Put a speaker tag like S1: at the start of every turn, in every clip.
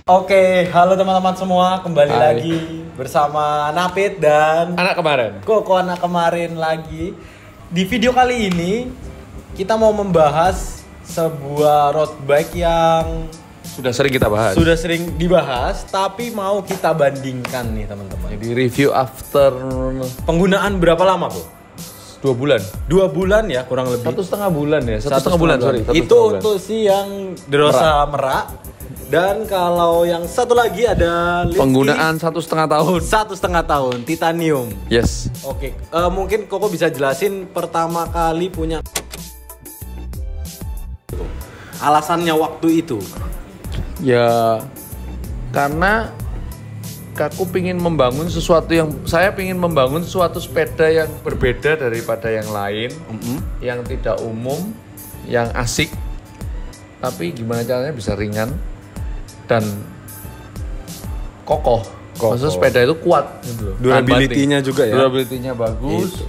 S1: Oke, halo teman-teman semua, kembali
S2: Hai.
S1: lagi bersama Napit dan
S2: Anak kemarin.
S1: Koko anak kemarin lagi. Di video kali ini kita mau membahas sebuah road bike yang
S2: Sudah sering kita bahas.
S1: sudah sering dibahas, tapi mau kita bandingkan nih teman-teman.
S2: Jadi review after
S1: Penggunaan berapa lama, Bu?
S2: 2 bulan.
S1: 2 bulan ya, kurang lebih.
S2: 1,5 bulan ya. 1,5
S1: 1,5
S2: bulan, sorry.
S1: Itu
S2: 1,5 bulan.
S1: untuk si yang Derosa Merak. Dan kalau yang satu lagi ada Linsky,
S2: Penggunaan 1,5 tahun.
S1: 1,5 tahun titanium.
S2: Yes.
S1: Oke, mungkin Koko bisa jelasin pertama kali punya alasannya waktu itu.
S2: Ya karena aku pingin membangun sesuatu saya pingin membangun suatu sepeda yang berbeda daripada yang lain, yang tidak umum, yang asik, tapi gimana caranya bisa ringan dan kokoh. Maksudnya sepeda itu kuat gitu loh.
S1: Durability-nya juga ya?
S2: Durability-nya bagus.
S1: Itu.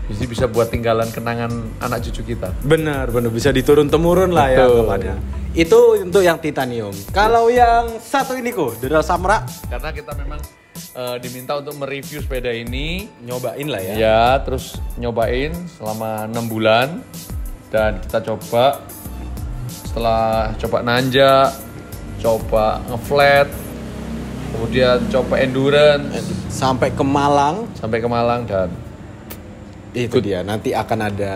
S2: Jadi bisa buat tinggalan kenangan anak cucu kita.
S1: Benar, bisa diturun temurun lah ya
S2: Betul.
S1: anggapannya. Itu untuk yang titanium. Kalau yang satu ini kok, Derosa Merak,
S2: Karena kita memang diminta untuk mereview sepeda ini.
S1: nyobain lah ya.
S2: Ya, terus nyobain selama 6 bulan dan kita coba. Setelah coba nanjak, coba ngeflat, kemudian coba endurance
S1: Sampai ke Malang,
S2: dan
S1: itu dia. Nanti akan ada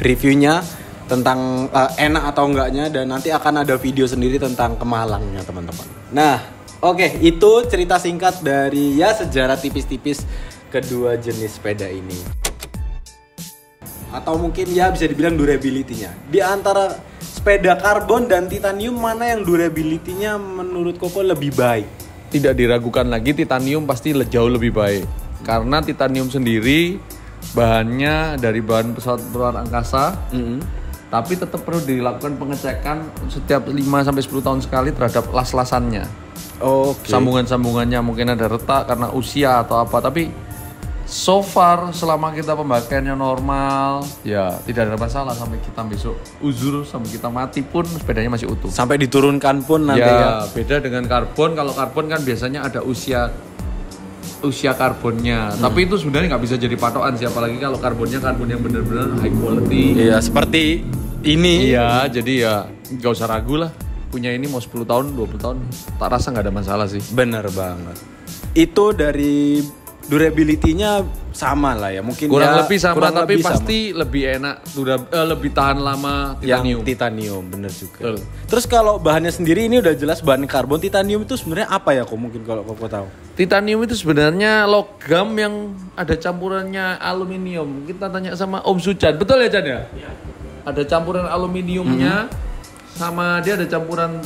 S1: reviewnya tentang enak atau enggaknya, dan nanti akan ada video sendiri tentang ke Malangnya teman-teman. Nah, oke, itu cerita singkat dari ya sejarah tipis-tipis kedua jenis sepeda ini. Atau mungkin ya bisa dibilang durability-nya. Di antara sepeda karbon dan titanium, mana yang durability-nya menurut Koko lebih baik?
S2: tidak diragukan lagi titanium pasti jauh lebih baik. Karena titanium sendiri bahannya dari bahan pesawat luar angkasa. Tapi tetap perlu dilakukan pengecekan setiap 5-10 tahun sekali terhadap las-lasannya.
S1: Oke.
S2: Sambungan-sambungannya mungkin ada retak karena usia atau apa, tapi so far selama kita pemakaiannya normal ya tidak ada masalah. Sampai kita besok uzur, sampai kita mati pun sepedanya masih utuh.
S1: Sampai diturunkan pun nanti ya.
S2: Beda dengan karbon. Kalau karbon kan biasanya ada usia karbonnya, tapi itu sebenarnya nggak bisa jadi patokan sih, apalagi kalau karbonnya karbon yang benar-benar high quality.
S1: Iya, seperti ini.
S2: Iya, jadi ya nggak usah ragu lah. Punya ini mau 10 tahun, 20 tahun, tak rasa nggak ada masalah sih.
S1: Bener banget. Itu dari durability-nya sama lah ya. Mungkin
S2: Kurang
S1: ya,
S2: lebih sama,
S1: kurang
S2: tapi
S1: lebih
S2: pasti lebih enak, lebih tahan lama titanium.
S1: yang titanium, bener juga.
S2: Betul.
S1: Terus kalau bahannya sendiri ini udah jelas bahan karbon. Titanium itu sebenarnya apa ya kok, mungkin kalau kau tahu?
S2: Titanium itu sebenarnya logam yang ada campurannya aluminium. Kita tanya sama Om Sujan, betul ya Jan ya? Iya. Ada campuran aluminiumnya, sama dia ada campuran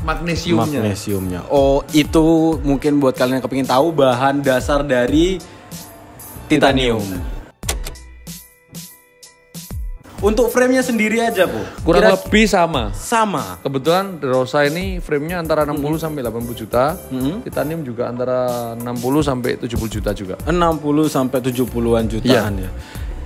S2: magnesiumnya.
S1: Magnesiumnya. Oh, itu mungkin buat kalian yang kepingin tahu bahan dasar dari titanium. Untuk frame-nya sendiri aja, Bu.
S2: Kurang lebih sama.
S1: Sama.
S2: Kebetulan Derosa ini frame-nya antara 60 sampai 80 juta. Titanium juga antara 60 sampai 70 juta juga.
S1: 60 sampai 70-an jutaan ya.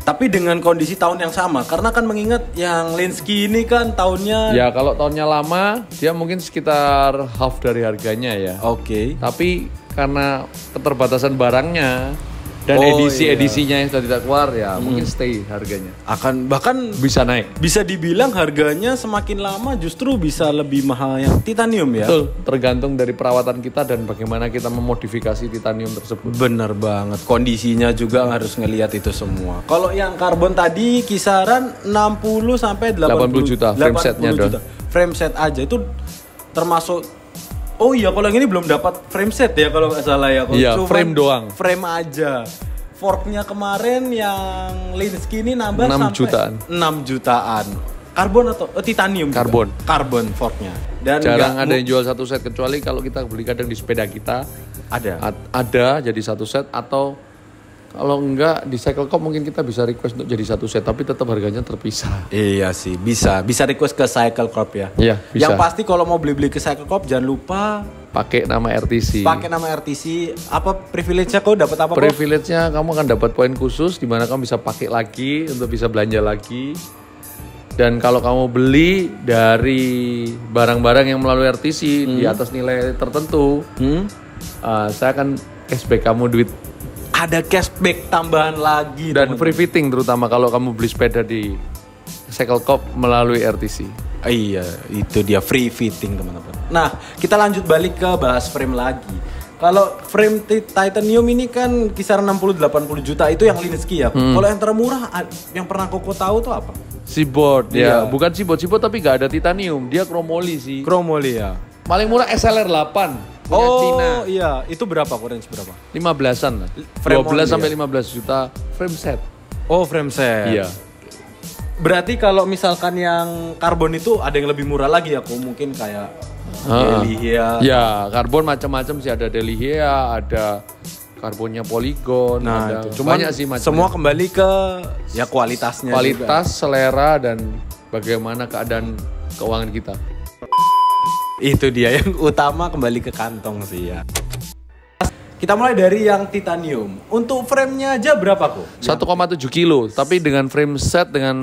S1: Tapi dengan kondisi tahun yang sama, karena kan mengingat yang Linsky ini kan tahunnya.
S2: Ya kalau tahunnya lama, dia mungkin sekitar half dari harganya ya.
S1: Oke.
S2: Tapi karena keterbatasan barangnya dan
S1: Oh,
S2: edisinya yang sudah tidak keluar ya, mungkin stay harganya.
S1: Akan bahkan
S2: Bisa naik.
S1: bisa dibilang harganya semakin lama justru bisa lebih mahal yang titanium ya.
S2: Betul, tergantung dari perawatan kita dan bagaimana kita memodifikasi titanium tersebut.
S1: Bener banget, kondisinya juga harus ngelihat itu semua. Kalau yang karbon tadi kisaran 60 sampai
S2: 80 juta, frame setnya
S1: juta. Frame set aja itu termasuk. Oh iya, kalau yang ini belum dapat frame set ya kalau nggak salah ya.
S2: Iya,
S1: Cuman
S2: frame doang.
S1: Frame aja. Forknya kemarin yang Linsky ini nambah
S2: 6
S1: sampai
S2: jutaan.
S1: 6 jutaan. Karbon atau titanium?
S2: Karbon.
S1: Juga? Karbon forknya. Dan
S2: Jarang
S1: nggak
S2: ada yang jual satu set, kecuali kalau kita beli kadang di sepeda kita
S1: ada.
S2: ada jadi satu set, atau kalau enggak di Cycle Cop mungkin kita bisa request untuk jadi satu set, tapi tetap harganya terpisah.
S1: Iya sih, bisa request ke Cycle Corp ya.
S2: Iya, bisa.
S1: Yang pasti kalau mau beli ke Cycle Corp jangan lupa
S2: Pakai nama RTC.
S1: pakai nama RTC. Apa privilege-nya kau dapat apa kok?
S2: Privilege-nya kamu akan dapat poin khusus di mana kamu bisa pakai lagi untuk bisa belanja lagi. Dan kalau kamu beli dari barang-barang yang melalui RTC di atas nilai tertentu, saya akan cashback kamu duit.
S1: Ada cashback tambahan lagi.
S2: Dan free fitting terutama kalau kamu beli sepeda di Cycle Cop melalui RTC.
S1: Iya, itu dia free fitting teman-teman. Nah, kita lanjut balik ke bahas frame lagi. Kalau frame titanium ini kan kisaran 60-80 juta, itu yang Lynskey ya. Kalau yang termurah yang pernah Koko tahu tuh apa?
S2: Seaboard
S1: Iya.
S2: ya, bukan seaboard tapi nggak ada titanium, dia chromoly sih.
S1: Chromoly ya.
S2: Paling murah SLR 8 punya Cina.
S1: Oh iya, itu berapa range berapa?
S2: 15-an lah.
S1: Frame
S2: 12
S1: only
S2: sampai
S1: ya?
S2: 15 juta frame set.
S1: Oh, frame set.
S2: Iya.
S1: Berarti kalau misalkan yang karbon itu ada yang lebih murah lagi ya, mungkin kayak Delihia.
S2: Ya, karbon macam-macam sih, ada Delihia, ada karbonnya Polygon,
S1: Nah,
S2: ada
S1: itu cuman
S2: banyak sih macam.
S1: semua kembali ke ya kualitasnya
S2: Kualitas, selera dan bagaimana keadaan keuangan kita.
S1: Itu dia yang utama, kembali ke kantong sih ya. Kita mulai dari yang titanium. Untuk frame-nya aja berapa kok?
S2: 1,7 kilo, tapi dengan frame set dengan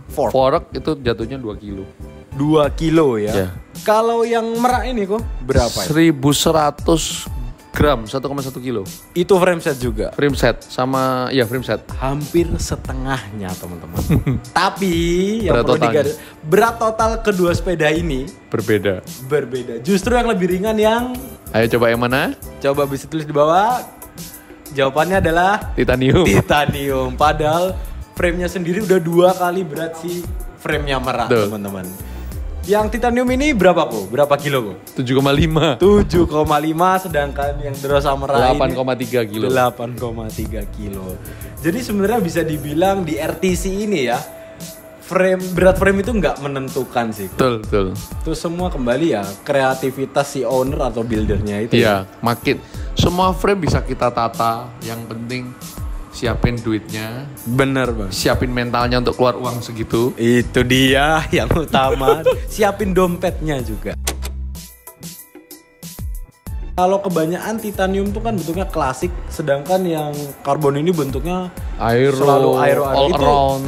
S2: fork itu jatuhnya 2 kilo.
S1: 2 kilo ya.
S2: Ya.
S1: Kalau yang merak ini kok berapa ya?
S2: 1100 gram, 1,1 kilo.
S1: Itu frame set juga.
S2: Frame set sama ya frame set.
S1: Hampir setengahnya teman-teman. Tapi yang
S2: Berat
S1: perlu
S2: totalnya.
S1: berat total kedua sepeda ini
S2: Berbeda.
S1: berbeda. Justru yang lebih ringan yang
S2: Ayo coba yang mana?
S1: coba bisa tulis di bawah. Jawabannya adalah
S2: Titanium.
S1: titanium. Padahal frame-nya sendiri udah 2 kali berat si frame-nya merak,
S2: Tuh.
S1: teman-teman. Yang titanium ini berapa kok? Berapa kilo kok?
S2: 7,5.
S1: 7,5, sedangkan yang Derosa merah ini
S2: 8,3 kilo.
S1: 8,3 kilo. Jadi sebenarnya bisa dibilang di RTC ini ya, berat frame itu nggak menentukan sih.
S2: Betul, betul.
S1: Itu semua kembali ya kreativitas si owner atau buildernya itu.
S2: Iya, makin semua frame bisa kita tata. Yang penting siapin duitnya,
S1: Bener bang.
S2: siapin mentalnya untuk keluar uang segitu.
S1: Itu dia yang utama. Siapin dompetnya juga. Kalau kebanyakan titanium tuh kan bentuknya klasik, sedangkan yang karbon ini bentuknya selalu aero.
S2: all
S1: Itu
S2: around.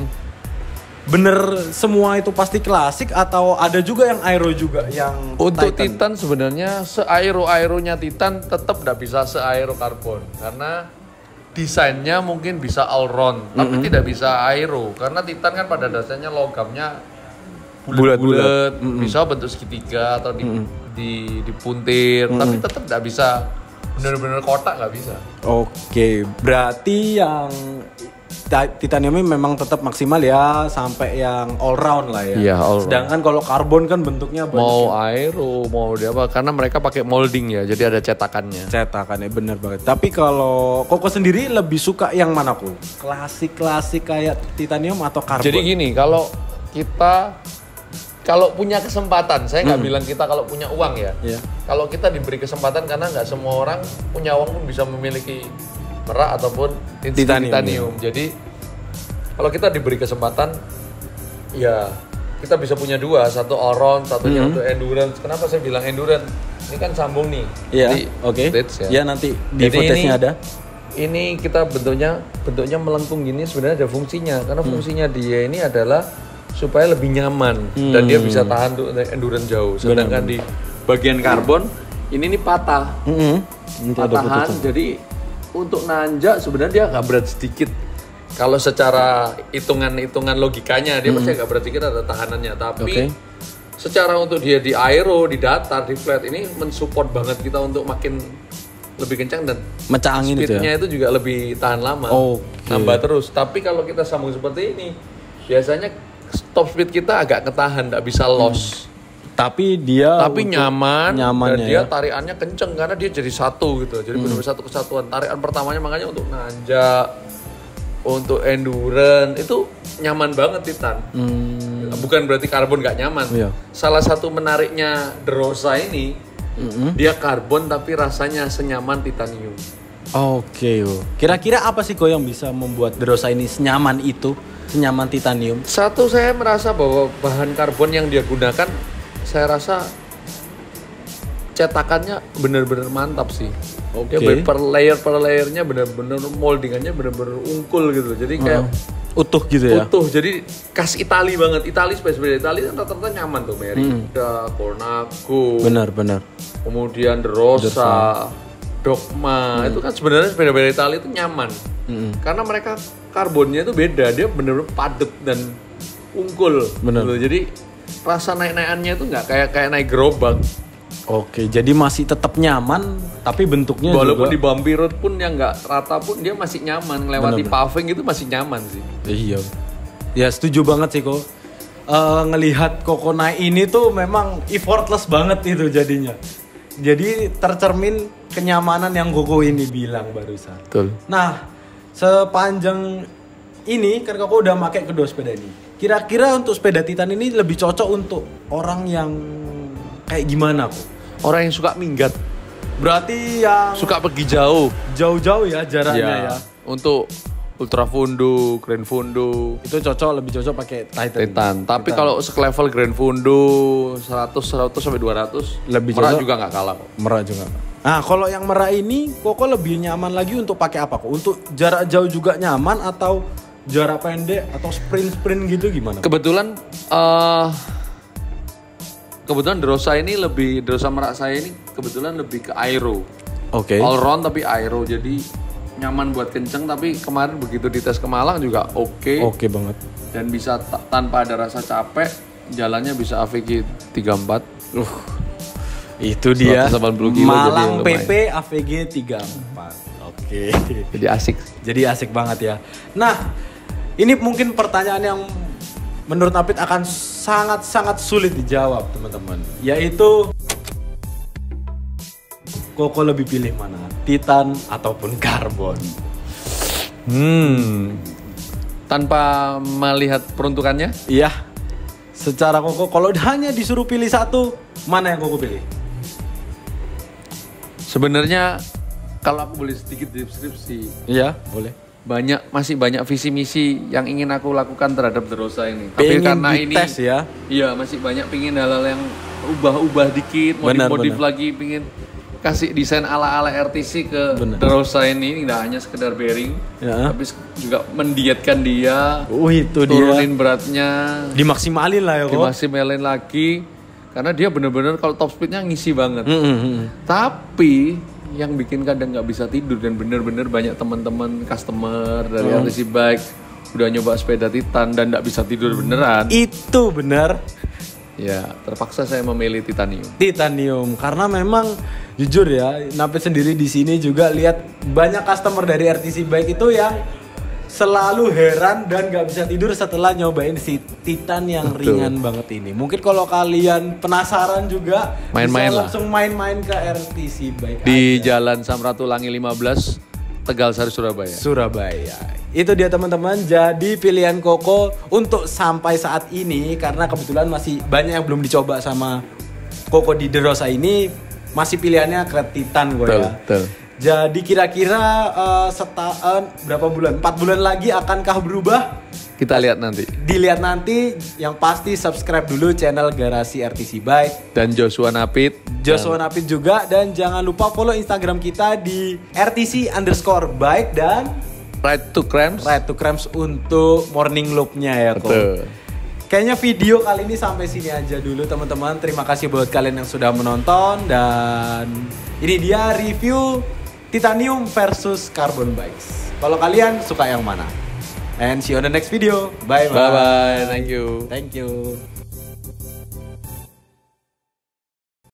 S1: bener semua itu pasti klasik atau ada juga yang aero juga yang
S2: Untuk Titan sebenarnya se-aero-aeronya Titan tetap tidak bisa se-aero karbon karena desainnya mungkin bisa all round tapi tidak bisa aero karena Titan kan pada dasarnya logamnya bulat-bulat, bisa bentuk segitiga atau dipuntir tapi tetap tidak bisa benar-benar kotak, nggak bisa.
S1: Oke, berarti yang titanium ini memang tetap maksimal ya sampai yang all round lah ya.
S2: Iya, all round.
S1: Sedangkan kalau karbon kan bentuknya
S2: Mau aero, mau dia apa? Karena mereka pakai molding ya, jadi ada cetakannya.
S1: cetakannya bener banget. Tapi kalau Koko sendiri lebih suka yang mana kok? Klasik kayak titanium atau karbon?
S2: Jadi gini, kalau kita punya kesempatan, saya nggak bilang kita kalau punya uang ya.
S1: Iya.
S2: Kalau kita diberi kesempatan karena nggak semua orang punya uang pun bisa memiliki merak ataupun titanium. Jadi kalau kita diberi kesempatan, ya kita bisa punya dua, satu all round, satunya untuk endurance. Kenapa saya bilang endurance? Ini kan sambung nih.
S1: Iya,
S2: Jadi,
S1: oke.
S2: footage ya.
S1: Ya nanti di
S2: Jadi
S1: footage-nya ada.
S2: Ini kita bentuknya melengkung gini sebenarnya ada fungsinya karena fungsinya dia ini adalah supaya lebih nyaman dan dia bisa tahan untuk endurance jauh. Sedangkan di bagian karbon ini nih patah,
S1: Nanti ada
S2: patahan.
S1: putusan.
S2: Jadi untuk nanjak sebenarnya dia agak berat sedikit. Kalau secara hitungan logikanya dia pasti agak berat sedikit ada tahanannya. Tapi
S1: Oke.
S2: secara untuk dia di aero, di datar, di flat ini mensupport banget kita untuk makin lebih kencang dan
S1: Mecah angin itu ya.
S2: speednya itu juga lebih tahan lama,
S1: Oke.
S2: nambah terus. Tapi kalau kita sambung seperti ini, biasanya top speed kita agak ketahan, nggak bisa loss.
S1: Tapi dia
S2: Tapi
S1: untuk
S2: nyaman dan
S1: nyamannya
S2: dia
S1: ya.
S2: tarikannya kenceng karena dia jadi satu gitu. Jadi benar-benar satu kesatuan. Tarikan pertamanya makanya untuk nanjak, untuk endurance itu nyaman banget Titan. Bukan berarti karbon nggak nyaman.
S1: Iya.
S2: Salah satu menariknya Derosa ini, dia karbon tapi rasanya senyaman titanium.
S1: Oke, yo. Kira-kira apa sih kok yang bisa membuat Derosa ini senyaman itu, senyaman titanium?
S2: Satu, saya merasa bahwa bahan karbon yang dia gunakan, saya rasa cetakannya benar-benar mantap sih.
S1: Oke.
S2: Dia per layernya benar-benar moldingannya benar-benar ungkul gitu. Jadi kayak
S1: utuh gitu ya.
S2: Utuh, jadi khas Itali banget. Sepeda Itali kan rata-rata nyaman tuh, Merida, Colnago.
S1: Benar.
S2: Kemudian De Rosa, Dogma, itu kan sebenarnya sepeda-sepeda Itali itu nyaman. Karena mereka karbonnya itu beda, dia bener-bener padat dan unggul.
S1: Bener.
S2: Gitu. Jadi rasa naik-naikannya itu nggak kayak naik gerobak.
S1: Oke, jadi masih tetap nyaman, tapi bentuknya
S2: walaupun
S1: juga...
S2: di bumpy road pun yang nggak rata pun dia masih nyaman. Lewati paving itu masih nyaman sih.
S1: Iya. Ya setuju banget sih kok. Ngelihat Koko naik ini tuh memang effortless banget itu jadinya. Jadi tercermin kenyamanan yang Koko ini bilang barusan.
S2: Betul.
S1: Nah, sepanjang ini kan Koko udah pakai kedua sepeda ini. Kira-kira untuk sepeda Titan ini lebih cocok untuk orang yang kayak gimana kok?
S2: Orang yang suka minggat,
S1: Berarti yang
S2: suka pergi jauh.
S1: jauh-jauh ya jaraknya ya.
S2: Untuk ultra fondo, grand fondo,
S1: Itu lebih cocok pakai Titan.
S2: Titan. Tapi kalau selevel grand fondo 100 sampai 200
S1: Lebih
S2: Merak
S1: cocok.
S2: juga nggak kalah kok.
S1: Merak juga. Nah, kalau yang Merak ini Koko lebih nyaman lagi untuk pakai apa kok? Untuk jarak jauh juga nyaman atau jarak pendek atau sprint gitu gimana?
S2: Kebetulan De Rosa Merak saya ini kebetulan lebih ke aero.
S1: Oke.
S2: All round tapi aero, jadi nyaman buat kenceng. Tapi kemarin begitu dites ke Malang juga oke.
S1: Oke banget.
S2: Dan bisa tanpa ada rasa capek, jalannya bisa AVG 34.
S1: Itu dia
S2: 180 kilo
S1: Malang
S2: jadi
S1: PP AVG 34. Oke.
S2: Jadi asik.
S1: Jadi asik banget ya. Nah, ini mungkin pertanyaan yang menurut Apit akan sangat-sangat sulit dijawab, teman-teman. Yaitu Koko lebih pilih mana? Titan ataupun karbon?
S2: Tanpa melihat peruntukannya,
S1: Iya. Secara Koko kalau hanya disuruh pilih satu, mana yang Koko pilih?
S2: sebenarnya kalau aku boleh sedikit deskripsi,
S1: Iya, boleh.
S2: masih banyak visi misi yang ingin aku lakukan terhadap De Rosa ini. Tapi
S1: Pengen
S2: karena ini
S1: dites ya.
S2: iya masih banyak pingin hal-hal yang ubah-ubah dikit, modif lagi, pingin kasih desain ala-ala RTC ke De Rosa ini, tidak hanya sekedar bearing,
S1: Ya.
S2: tapi juga mendietkan dia,
S1: Itu
S2: turunin
S1: dia.
S2: beratnya,
S1: Dimaksimalin lah ya kok.
S2: dimaksimalin lagi, karena dia bener-bener kalau top speednya ngisi banget. Tapi yang bikin kadang nggak bisa tidur dan bener-bener banyak teman-teman customer dari RTC Bike udah nyoba sepeda Titan dan nggak bisa tidur beneran.
S1: Itu benar.
S2: Ya terpaksa saya memilih
S1: Titanium karena memang jujur ya, Napit sendiri di sini juga lihat banyak customer dari RTC Bike itu yang selalu heran dan gak bisa tidur setelah nyobain si Titan yang ringan banget ini. Mungkin kalau kalian penasaran juga
S2: Main-main
S1: bisa
S2: lah.
S1: langsung main-main ke RTC Bike
S2: di
S1: aja.
S2: Jalan Samratulangi 15 Tegal Sari Surabaya.
S1: Surabaya. Itu dia teman-teman. Jadi pilihan Koko untuk sampai saat ini karena kebetulan masih banyak yang belum dicoba sama Koko di De Rosa ini, masih pilihannya ke Titan gue ya.
S2: Betul.
S1: Jadi kira-kira berapa bulan? 4 bulan lagi akankah berubah?
S2: Kita lihat nanti.
S1: Dilihat nanti. Yang pasti subscribe dulu channel Garasi RTC Bike.
S2: Dan Joshua Napit.
S1: Joshua Napit juga. Dan jangan lupa follow Instagram kita di RTC_bike dan
S2: Ride to Cramps
S1: untuk morning loop-nya ya kok.
S2: Betul.
S1: Kayaknya video kali ini sampai sini aja dulu teman-teman. Terima kasih buat kalian yang sudah menonton. Dan ini dia review Titanium versus Carbon Bikes. Kalau kalian suka yang mana? And see you on the next video. Bye-bye.
S2: Bye-bye. Thank you.
S1: Thank you.